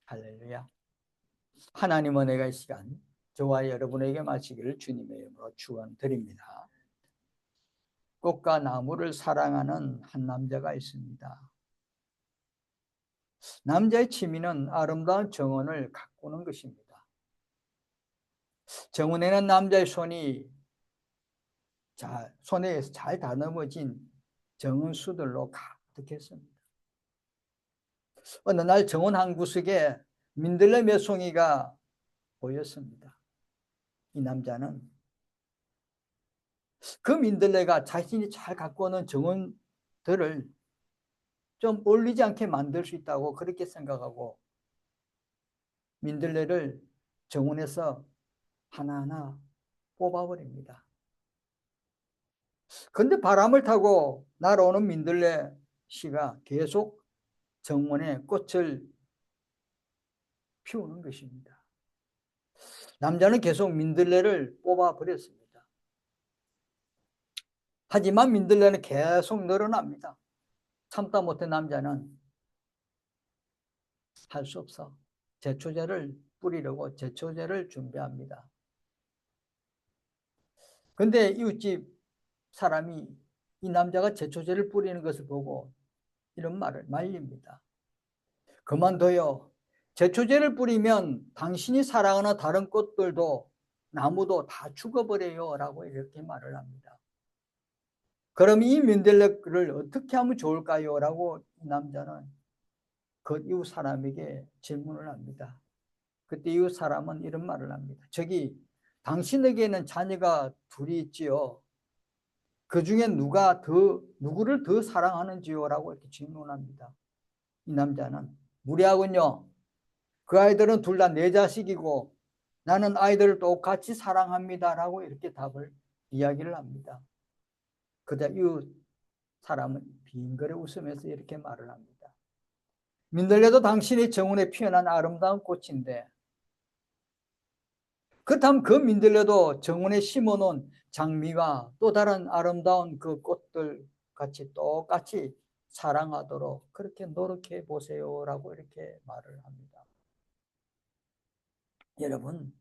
할렐루야. 하나님 은혜가 이 시간 저와 여러분에게 마치기를 주님의 이름으로 축원드립니다. 꽃과 나무를 사랑하는 한 남자가 있습니다. 남자의 취미는 아름다운 정원을 가꾸는 것입니다. 정원에는 남자의 손에 잘 다듬어진 정원수들로 가득했습니다. 어느 날 정원 한 구석에 민들레 몇 송이가 보였습니다. 이 남자는 그 민들레가 자신이 잘 가꾸는 정원들을 좀 올리지 않게 만들 수 있다고 그렇게 생각하고 민들레를 정원에서 하나하나 뽑아버립니다. 그런데 바람을 타고 날아오는 민들레 씨가 계속 정원에 꽃을 피우는 것입니다. 남자는 계속 민들레를 뽑아버렸습니다. 하지만 민들레는 계속 늘어납니다. 참다 못한 남자는 할 수 없어 제초제를 뿌리려고 제초제를 준비합니다. 그런데 이웃집 사람이 이 남자가 제초제를 뿌리는 것을 보고 이런 말을 말립니다. 그만둬요. 제초제를 뿌리면 당신이 사랑하는 다른 꽃들도 나무도 다 죽어버려요 라고 이렇게 말을 합니다. 그럼 이 민들레를 어떻게 하면 좋을까요? 라고 이 남자는 그 이웃 사람에게 질문을 합니다. 그때 이웃 사람은 이런 말을 합니다. 저기 당신에게는 자녀가 둘이 있지요. 그 중에 누구를 더 사랑하는지요? 라고 이렇게 질문합니다. 이 남자는 무례하군요. 그 아이들은 둘 다 내 자식이고 나는 아이들을 똑같이 사랑합니다. 라고 이렇게 이야기를 합니다. 그때 이웃 사람은 빙그레 웃으면서 이렇게 말을 합니다. 민들레도 당신의 정원에 피어난 아름다운 꽃인데 그렇다면 그 민들레도 정원에 심어놓은 장미와 또 다른 아름다운 그 꽃들 같이 똑같이 사랑하도록 그렇게 노력해 보세요 라고 이렇게 말을 합니다. 여러분,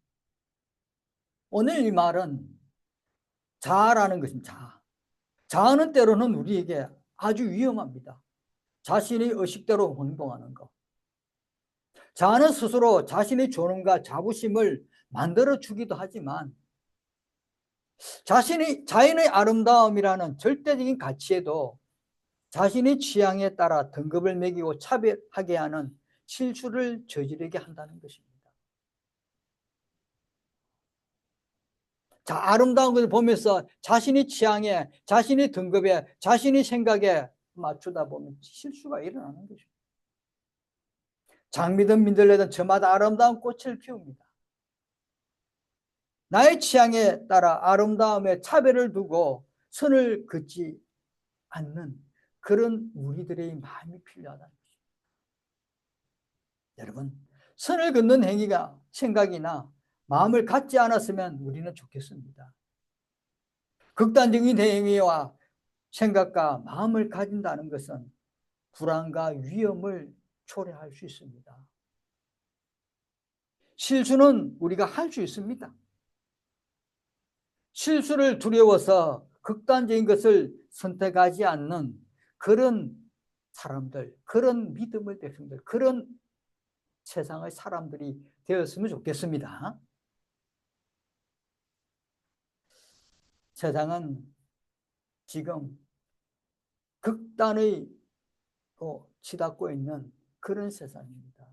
오늘 이 말은 자아라는 것입니다. 자아는 때로는 우리에게 아주 위험합니다. 자신의 의식대로 행동하는 것. 자아는 스스로 자신의 존엄과 자부심을 만들어주기도 하지만 자연의 아름다움이라는 절대적인 가치에도 자신의 취향에 따라 등급을 매기고 차별하게 하는 실수를 저지르게 한다는 것입니다. 자, 아름다운 것을 보면서 자신의 취향에, 자신의 등급에, 자신의 생각에 맞추다 보면 실수가 일어나는 것입니다. 장미든 민들레든 저마다 아름다운 꽃을 피웁니다. 나의 취향에 따라 아름다움에 차별을 두고 선을 긋지 않는 그런 우리들의 마음이 필요하다는 것입니다. 여러분, 선을 긋는 행위가 생각이나 마음을 갖지 않았으면 우리는 좋겠습니다. 극단적인 행위와 생각과 마음을 가진다는 것은 불안과 위험을 초래할 수 있습니다. 실수는 우리가 할 수 있습니다. 실수를 두려워서 극단적인 것을 선택하지 않는 그런 사람들, 그런 믿음의 백성들, 그런 세상의 사람들이 되었으면 좋겠습니다. 세상은 지금 극단의 치닫고 있는 그런 세상입니다.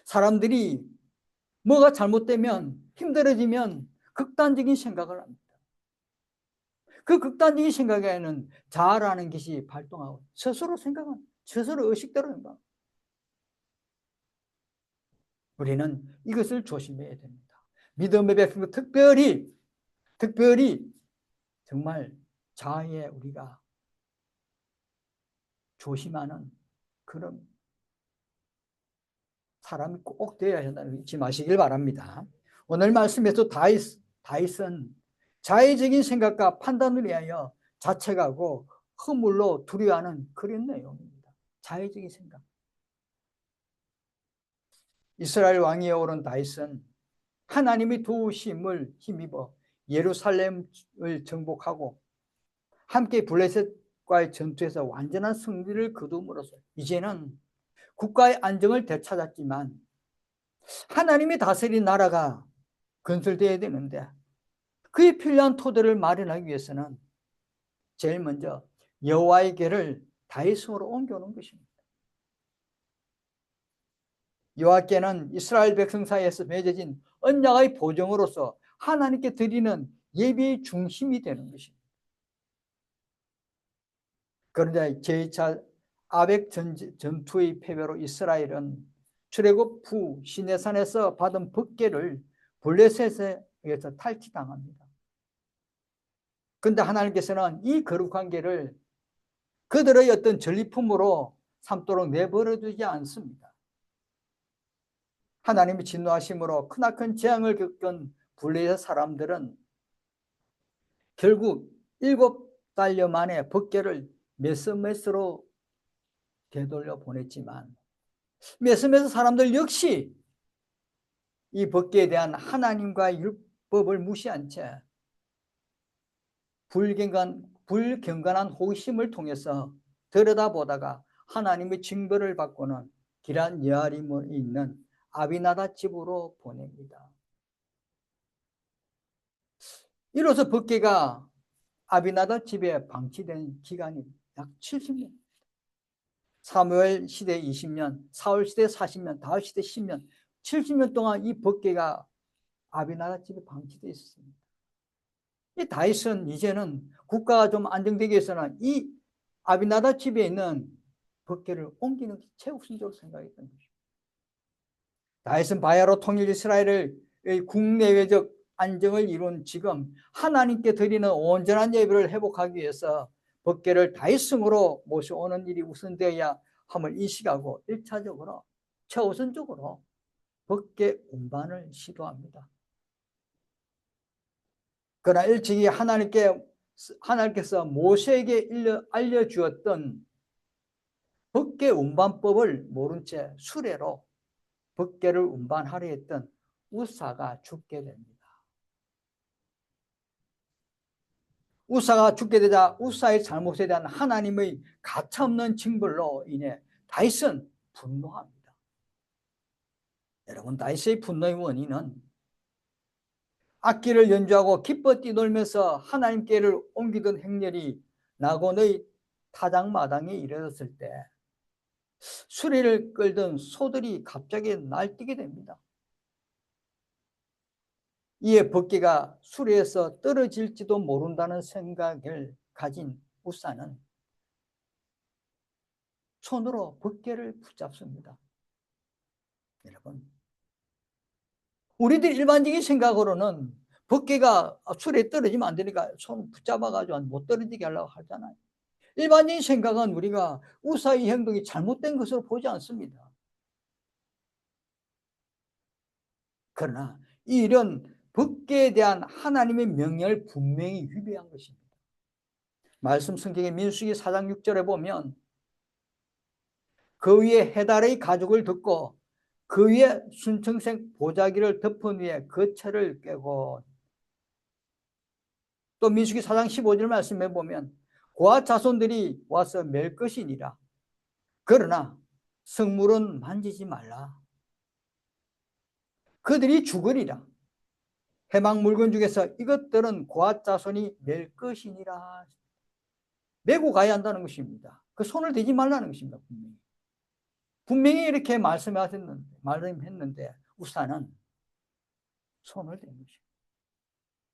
사람들이 뭐가 잘못되면 힘들어지면 극단적인 생각을 합니다. 그 극단적인 생각에는 자아라는 것이 발동하고 스스로 생각하는, 스스로 의식대로 생각합니다. 우리는 이것을 조심해야 됩니다. 믿음의 백성 특별히 정말 자아에 우리가 조심하는 그런 사람이 꼭 되어야 한다는 걸 잊지 마시길 바랍니다. 오늘 말씀에서 다윗은 자의적인 생각과 판단을 위하여 자책하고 허물로 두려워하는 그런 내용입니다. 자의적인 생각. 이스라엘 왕위에 오른 다윗은 하나님이 도우심을 힘입어 예루살렘을 정복하고 함께 블레셋과의 전투에서 완전한 승리를 거둠으로써 이제는 국가의 안정을 되찾았지만 하나님이 다스린 나라가 건설되어야 되는데 그에 필요한 토대를 마련하기 위해서는 제일 먼저 여호와의 궤를 다윗성으로 옮겨놓은 것입니다. 여호와께는 이스라엘 백성 사이에서 맺어진 언약의 보증으로서 하나님께 드리는 예배의 중심이 되는 것입니다. 그런데 제2차 아벡 전투의 패배로 이스라엘은 출애굽 후 시내산에서 받은 법궤를 블레셋에 의해서 탈취당합니다. 그런데 하나님께서는 이 거룩한 궤를 그들의 어떤 전리품으로 삼도록 내버려 두지 않습니다. 하나님이 진노하심으로 크나큰 재앙을 겪은 블레셋 사람들은 결국 7달여 만에 법궤를 메스메스로 되돌려 보냈지만 메스메스 사람들 역시 이 법궤에 대한 하나님과의 율법을 무시한 채 불경건한 호기심을 통해서 들여다보다가 하나님의 징벌을 받고는 기란 여아림에 있는 아비나다 집으로 보냅니다. 이로써 법궤가 아비나다 집에 방치된 기간이 약 70년. 사무엘 시대 20년, 사울 시대 40년, 다윗 시대 10년, 70년 동안 이 법궤가 아비나다 집에 방치되어 있었습니다. 이 다윗은 이제는 국가가 좀 안정되기 위해서는 이 아비나다 집에 있는 법궤를 옮기는 게 최우선적으로 생각했던 것입니다. 다윗은 바야로 통일 이스라엘의 국내외적 안정을 이룬 지금 하나님께 드리는 온전한 예배를 회복하기 위해서 법궤를 다윗성으로 모셔오는 일이 우선되어야 함을 인식하고 1차적으로 최우선적으로 법궤 운반을 시도합니다. 그러나 일찍이 하나님께서 모세에게 알려주었던 법궤 운반법을 모른 채 수레로 법궤를 운반하려 했던 우사가 죽게 됩니다. 우사가 죽게 되자 우사의 잘못에 대한 하나님의 가차없는 징벌로 인해 다윗은 분노합니다. 여러분, 다윗의 분노의 원인은 악기를 연주하고 기뻐 뛰놀면서 하나님께를 옮기던 행렬이 나곤의 타작마당에 이르렀을 때 수레를 끌던 소들이 갑자기 날뛰게 됩니다. 이에 법궤가 수레에서 떨어질지도 모른다는 생각을 가진 우사는 손으로 법궤를 붙잡습니다. 여러분, 우리들 일반적인 생각으로는 법궤가 수레에 떨어지면 안 되니까 손 붙잡아가지고 못 떨어지게 하려고 하잖아요. 일반적인 생각은 우리가 우사의 행동이 잘못된 것으로 보지 않습니다. 그러나 이 일은 법궤에 대한 하나님의 명령을 분명히 위배한 것입니다. 말씀 성경의 민수기 4장 6절에 보면 그 위에 해달의 가죽을 덮고 그 위에 순청색 보자기를 덮은 위에 거처를 꿰고, 또 민수기 4장 15절 말씀해 보면 고아 자손들이 와서 맬 것이니라. 그러나 성물은 만지지 말라. 그들이 죽으리라. 해막 물건 중에서 이것들은 고아 자손이 맬 것이니라. 메고 가야 한다는 것입니다. 그 손을 대지 말라는 것입니다. 분명히 이렇게 말씀했는데 우사는 손을 댄 것입니다.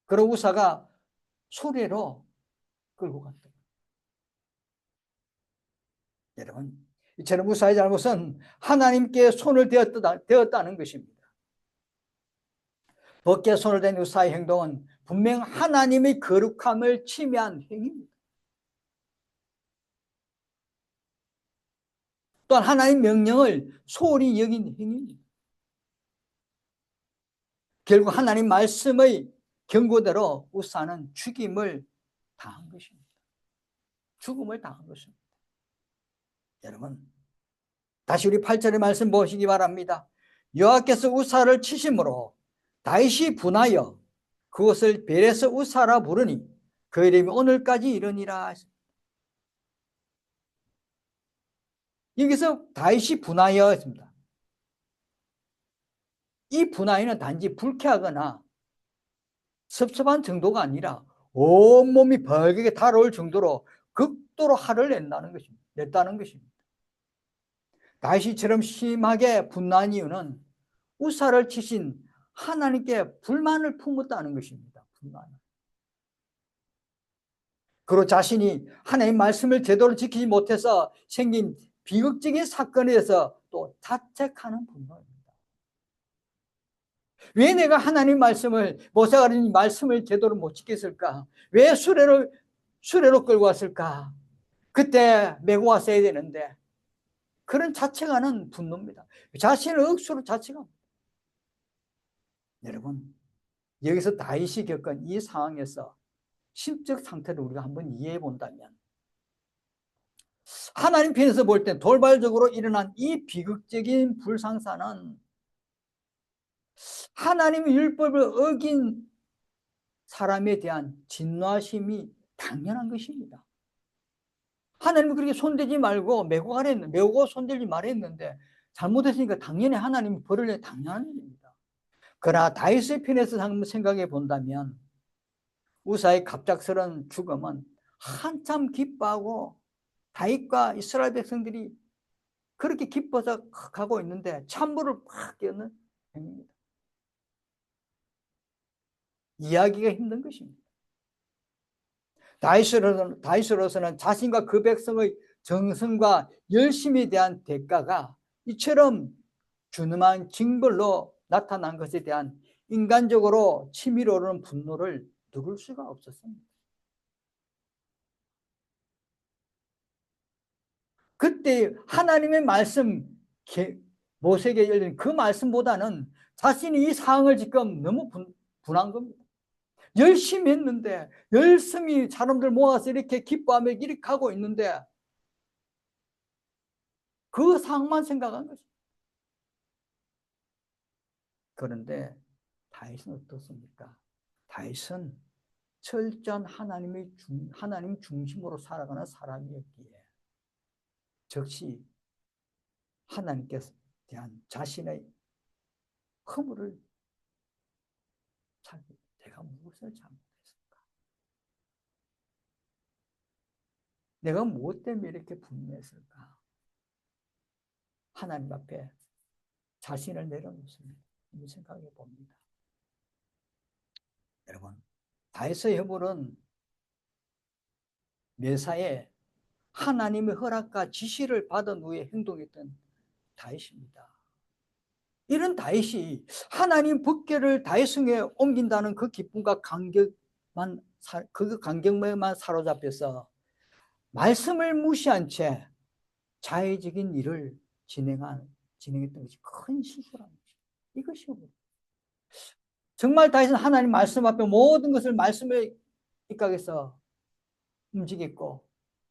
그리고 우사가 수레로 끌고 갔다. 여러분, 이처럼 우사의 잘못은 하나님께 손을 대었다는 것입니다. 법궤에 손을 댄 우사의 행동은 분명 하나님의 거룩함을 침해한 행위입니다. 또한 하나님의 명령을 소홀히 여긴 행위입니다. 결국 하나님 말씀의 경고대로 우사는 죽임을 당한 것입니다. 죽음을 당한 것입니다. 여러분, 다시 우리 8절의 말씀 보시기 바랍니다. 여호와께서 우사를 치심으로 다윗이 분하여 그것을 베레스 우사라 부르니 그 이름이 오늘까지 이르니라. 여기서 다윗이 분하여 했습니다. 이 분하여는 단지 불쾌하거나 섭섭한 정도가 아니라 온몸이 벌겋게 달아올 정도로 극도로 화를 냈다는 것입니다. 다윗이처럼 심하게 분노한 이유는 우사를 치신 하나님께 불만을 품었다는 것입니다. 불만을. 그리고 자신이 하나님의 말씀을 제대로 지키지 못해서 생긴 비극적인 사건에 대해서 또 자책하는 분노입니다. 왜 내가 하나님 말씀을, 모세가 그런 말씀을 제대로 못 지켰을까? 왜 수레로 끌고 왔을까? 그때 메고 왔어야 되는데. 그런 자책하는 분노입니다. 자신을 억수로 자책합니다. 여러분, 여기서 다윗이 겪은 이 상황에서 심적 상태를 우리가 한번 이해해 본다면, 하나님 편에서 볼 때 돌발적으로 일어난 이 비극적인 불상사는 하나님의 율법을 어긴 사람에 대한 진노하심이 당연한 것입니다. 하나님은 그렇게 손대지 말고 메고 손들지 말했는데 잘못했으니까 당연히 하나님이 벌을 내 당연한 일입니다. 그러나 다윗의 편에서 한번 생각해 본다면 우사의 갑작스러운 죽음은 한참 기뻐하고 다윗과 이스라엘 백성들이 그렇게 기뻐서 가고 있는데 찬물을 팍 끼얹는 행위입니다. 이해하기가 힘든 것입니다. 다윗으로서는 자신과 그 백성의 정성과 열심에 대한 대가가 이처럼 준엄한 징벌로 나타난 것에 대한 인간적으로 치밀어 오르는 분노를 누를 수가 없었습니다. 그때 하나님의 말씀, 모세에게 열린 그 말씀보다는 자신이 이 상황을 지금 너무 분한 겁니다. 열심히 했는데, 열심히 사람들 모아서 이렇게 기뻐하며 이렇게 하고 있는데 그 상황만 생각한 거죠. 그런데 다윗은 어떻습니까? 다윗은 철저한 하나님 중심으로 살아가는 사람이었기에 즉시 하나님께 대한 자신의 허물을 찾고, 내가 무엇을 잘못했을까? 내가 무엇 때문에 이렇게 분노했을까? 하나님 앞에 자신을 내려놓습니다. 이 생각해 봅니다. 여러분, 다윗의 허물은 매사에 하나님의 허락과 지시를 받은 후에 행동했던 다윗입니다. 이런 다윗이 하나님 법궤를 다윗성에 옮긴다는 그 기쁨과 감격만 사로잡혀서 말씀을 무시한 채 자의적인 일을 진행했던 것이 큰 실수라는 것입니다. 이것이 정말 다윗은 하나님 말씀 앞에 모든 것을 말씀에 입각해서 움직였고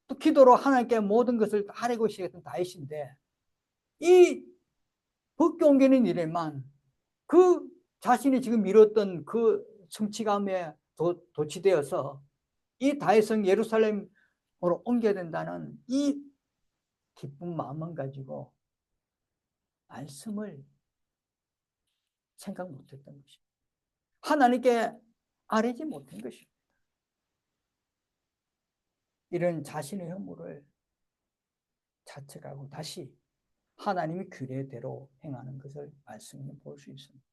또 기도로 하나님께 모든 것을 하려고 시작했던 다윗인데 이 법궤 옮기는 일에만 그 자신이 지금 이뤘던 그 성취감에 도취되어서 이 다윗성 예루살렘으로 옮겨야 된다는 이 기쁜 마음만 가지고 말씀을 생각 못했던 것입니다. 하나님께 아뢰지 못한 것입니다. 이런 자신의 허물을 자책하고 다시 하나님의 규례대로 행하는 것을 말씀에 볼 수 있습니다.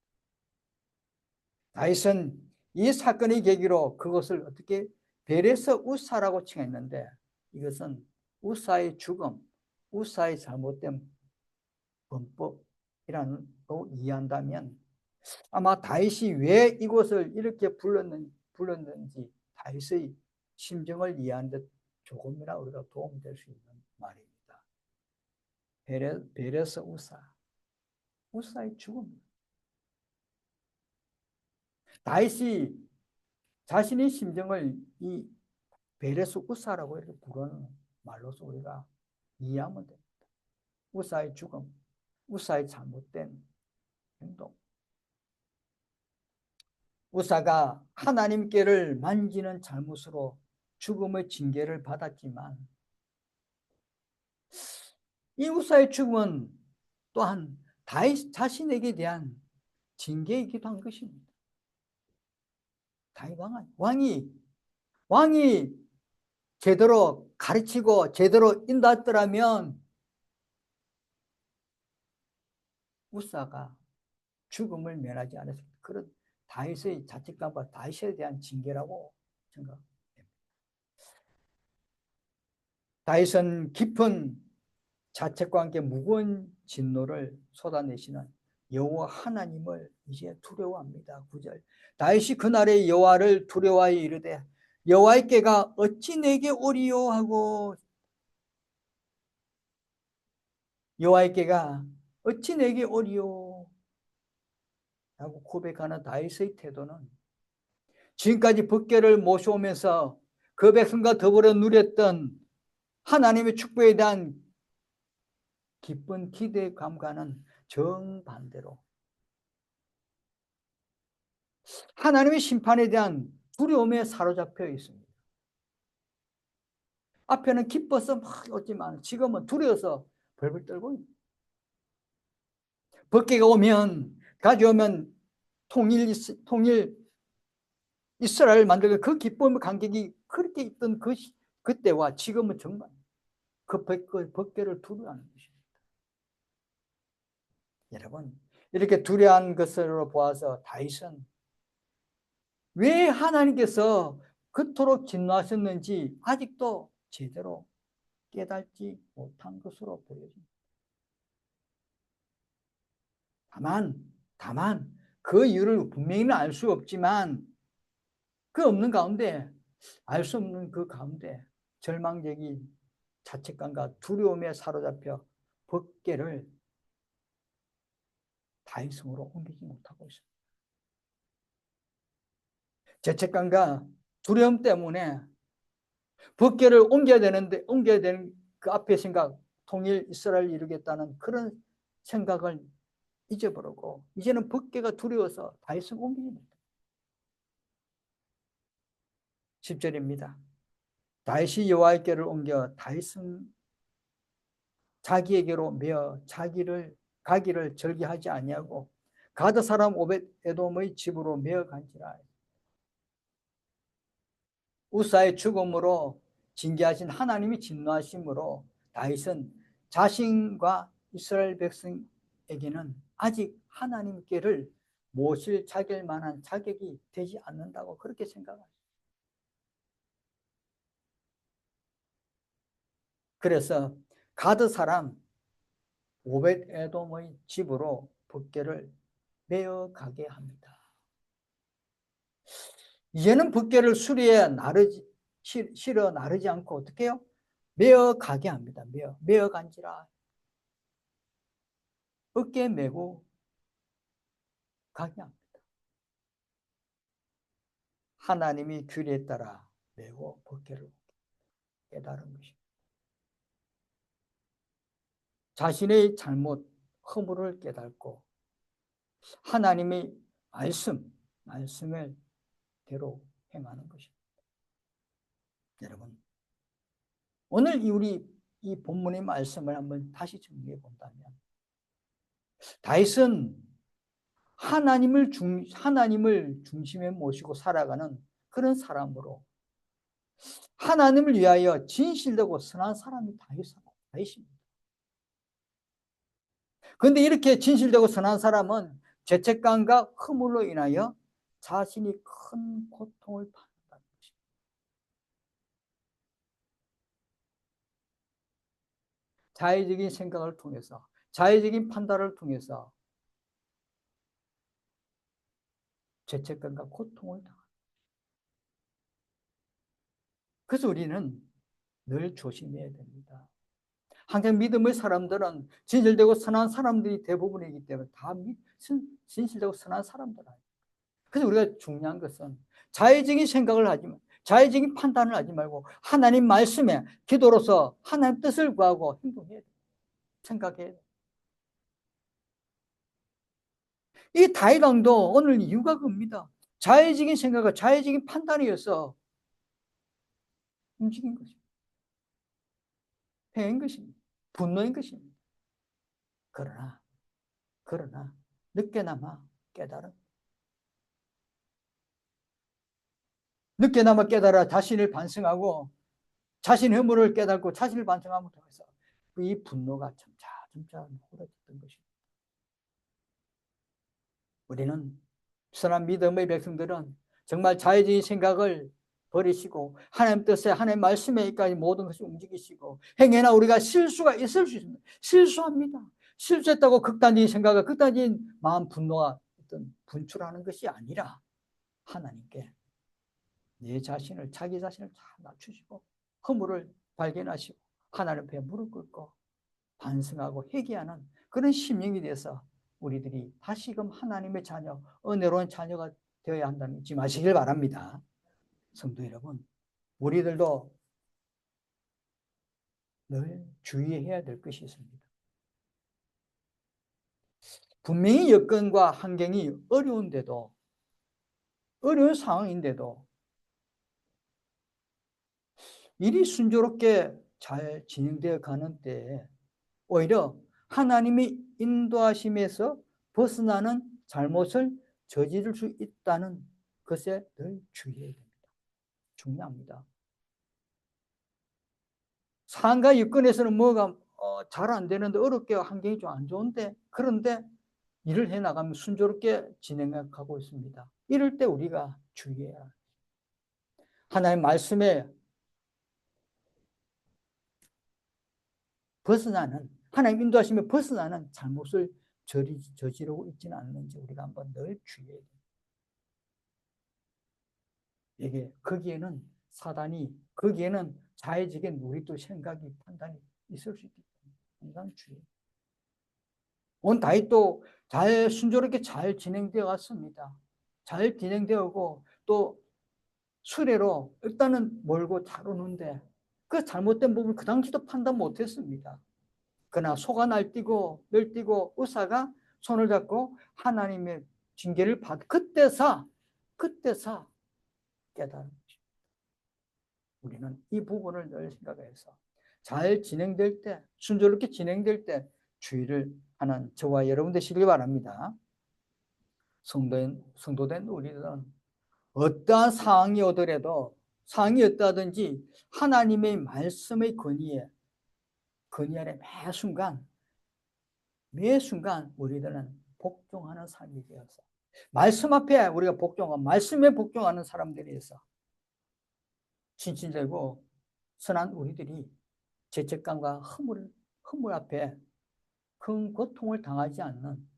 다윗은 이 사건의 계기로 그것을 어떻게 베레스 우사라고 칭했는데 이것은 우사의 죽음, 우사의 잘못된 범법이라는 거 이해한다면 아마 다윗이 왜 이곳을 이렇게 불렀는지 다윗의 심정을 이해하는 데 조금이나 우리가 도움이 될 수 있는 말입니다. 베레스 우사의 죽음. 다윗이 자신의 심정을 이 베레스 우사라고 이렇게 부르는 말로서 우리가 이해하면 됩니다. 우사의 죽음, 우사의 잘못된 행동. 우사가 하나님께를 만지는 잘못으로 죽음의 징계를 받았지만 이 우사의 죽음은 또한 다윗 자신에게 대한 징계이기도 한 것입니다. 다윗 왕이 제대로 가르치고 제대로 인도했더라면 우사가 죽음을 면하지 않았습니다. 그런 다윗의 자책감과 다윗에 대한 징계라고 생각합니다. 다윗은 깊은 자책과 함께 무거운 진노를 쏟아내시는 여호와 하나님을 이제 두려워합니다. 9절. 다윗이 그날의 여호와를 두려워하여 이르되 여호와께가 어찌 내게 오리요 하고 여호와께가 어찌 내게 오리요 라고 고백하는 다윗의 태도는 지금까지 법궤를 모셔오면서 그 백성과 더불어 누렸던 하나님의 축복에 대한 기쁜 기대감과는 정반대로 하나님의 심판에 대한 두려움에 사로잡혀 있습니다. 앞에는 기뻐서 막 웃지만 지금은 두려워서 벌벌 떨고 있습니다. 법궤가 오면 가져오면 통일 이스라엘 만들고 그 기쁨의 감격이 그렇게 있던 그때와 지금은 정말 그 법궤를 두려워하는 것입니다. 여러분 이렇게 두려워한 것으로 보아서 다윗은 왜 하나님께서 그토록 진노하셨는지 아직도 제대로 깨닫지 못한 것으로 보여집니다. 다만 그 이유를 분명히는 알 수 없지만 그 없는 가운데 알 수 없는 그 가운데 절망적인 자책감과 두려움에 사로잡혀 법궤를 다윗성으로 옮기지 못하고 있습니다. 죄책감과 두려움 때문에 법궤를 옮겨야 되는 그 앞에 생각, 통일 이스라엘을 이루겠다는 그런 생각을 잊어버리고 이제는 법궤가 두려워서 다윗을 옮기지 못합니다. 10절입니다. 다윗이 여호와께를 옮겨 다윗은 자기에게로 메어 가기를 절기하지 아니하고 가드 사람 오벳에돔의 집으로 메어 간지라. 우사의 죽음으로 징계하신 하나님이 진노하심으로 다윗은 자신과 이스라엘 백성에게는 아직 하나님께를 모실 자격 만한 자격이 되지 않는다고 그렇게 생각합니다. 그래서 가드 사람 오벳에돔의 집으로 법궤를 메어 가게 합니다. 이제는 법궤를 수리에 실어 나르지 않고 어떻게 해요? 메어 가게 합니다. 메어 간지라. 어깨에 메고 가게 합니다. 하나님이 규례에 따라 메고 법궤를 깨달은 것입니다. 자신의 잘못, 허물을 깨닫고 하나님의 말씀을 대로 행하는 것입니다. 여러분, 오늘 우리 이 본문의 말씀을 한번 다시 정리해 본다면 다윗은 하나님을 중심에 모시고 살아가는 그런 사람으로 하나님을 위하여 진실되고 선한 사람이 다윗입니다. 그런데 이렇게 진실되고 선한 사람은 죄책감과 허물로 인하여 자신이 큰 고통을 받는다는 것입니다. 자의적인 생각을 통해서 자의적인 판단을 통해서 죄책감과 고통을 당합니다. 그래서 우리는 늘 조심해야 됩니다. 항상 믿음의 사람들은 진실되고 선한 사람들이 대부분이기 때문에 다 진실되고 선한 사람들 아니에요. 그래서 우리가 중요한 것은 자의적인 생각을 하지 말고 자의적인 판단을 하지 말고 하나님 말씀에 기도로서 하나님 뜻을 구하고 행동해야 돼요. 생각해야 돼요. 이 다윗 왕도 오늘 이유가 겁니다. 자의적인 생각과 자의적인 판단이어서 움직인 것입니다. 행한 것입니다. 분노인 것입니다. 그러나 늦게나마 깨달은, 늦게나마 깨달아 자신을 반성하고 자신의 허물을 깨닫고 자신을 반성함을 통해서 이 분노가 점차 누그러졌던 것입니다. 우리는 선한 믿음의 백성들은 정말 자의적인 생각을 버리시고 하나님 뜻에 하나님 말씀에까지 모든 것을 움직이시고, 행여나 우리가 실수가 있을 수 있습니다. 실수합니다. 실수했다고 극단적인 생각과 극단적인 마음 분노가 어떤 분출하는 것이 아니라 하나님께 내 자신을, 자기 자신을 다 낮추시고 허물을 발견하시고 하나님 앞에 무릎 꿇고 반성하고 회개하는 그런 심령이 돼서 우리들이 다시금 하나님의 자녀, 은혜로운 자녀가 되어야 한다는 잊지 마시길 바랍니다. 성도 여러분, 우리들도 늘 주의해야 될 것이 있습니다. 분명히 여건과 환경이 어려운데도, 어려운 상황인데도 일이 순조롭게 잘 진행되어 가는 때에 오히려 하나님의 인도하심에서 벗어나는 잘못을 저지를 수 있다는 것에 늘 주의해야 됩니다. 중요합니다. 상황과 여건에서는 뭐가 잘 안 되는데, 어렵게 환경이 좀 안 좋은데, 그런데 일을 해나가면 순조롭게 진행하고 있습니다. 이럴 때 우리가 주의해야 합니다. 하나님 말씀에 벗어나는, 하나님 인도하심에 벗어나는 잘못을 저지르고 있지는 않는지 우리가 한번 늘 주의해야 됩니다. 이게 거기에는 사단이, 거기에는 자의적인 우리 또 생각이, 판단이 있을 수 있기 때문에 항상 주의해야 됩니다. 온 다윗도 잘 순조롭게 잘 진행되어 왔습니다. 잘 진행되었고 또 수레로 일단은 몰고 잘 오는데 그 잘못된 부분 그 당시도 판단 못했습니다. 그러나 소가 날뛰고 널뛰고 의사가 손을 잡고 하나님의 징계를 그때서 깨달은 것입니다. 우리는 이 부분을 늘 생각해서 잘 진행될 때, 순조롭게 진행될 때 주의를 하는 저와 여러분 되시길 바랍니다. 성도된 우리들은 어떠한 상황이 오더라도, 상황이 어떠하든지 하나님의 말씀의 권위 아래 매 순간 우리들은 복종하는 삶이 되어서, 말씀 앞에 우리가 말씀에 복종하는 사람들이 있어 진실되고 선한 우리들이 죄책감과 허물 앞에 큰 고통을 당하지 않는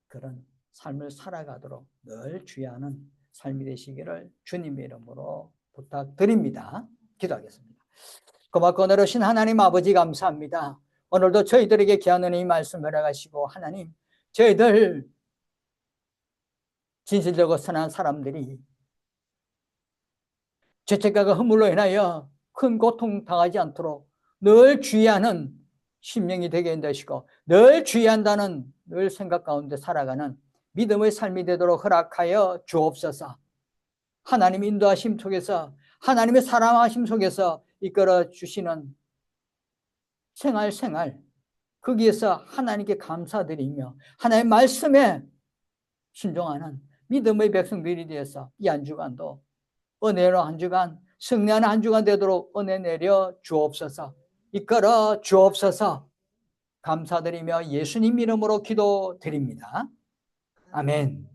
그런 삶을 살아가도록 늘 주의하는 삶이 되시기를 주님의 이름으로 부탁드립니다. 기도하겠습니다. 고맙고 너르신 하나님 아버지, 감사합니다. 오늘도 저희들에게 귀한 은혜의 말씀 허락하시고, 하나님, 저희들 진실되고 선한 사람들이 죄책감과 허물로 인하여 큰 고통 당하지 않도록 늘 주의하는 심령이 되게 한다시고, 늘 주의한다는 늘 생각 가운데 살아가는 믿음의 삶이 되도록 허락하여 주옵소서. 하나님 인도하심 속에서, 하나님의 사랑하심 속에서 이끌어 주시는 생활, 거기에서 하나님께 감사드리며 하나님의 말씀에 순종하는 믿음의 백성들이 되어서 이 한 주간도 은혜로 한 주간, 승리하는 한 주간 되도록 은혜 내려 주옵소서. 이끌어 주옵소서. 감사드리며 예수님 이름으로 기도드립니다. 아멘.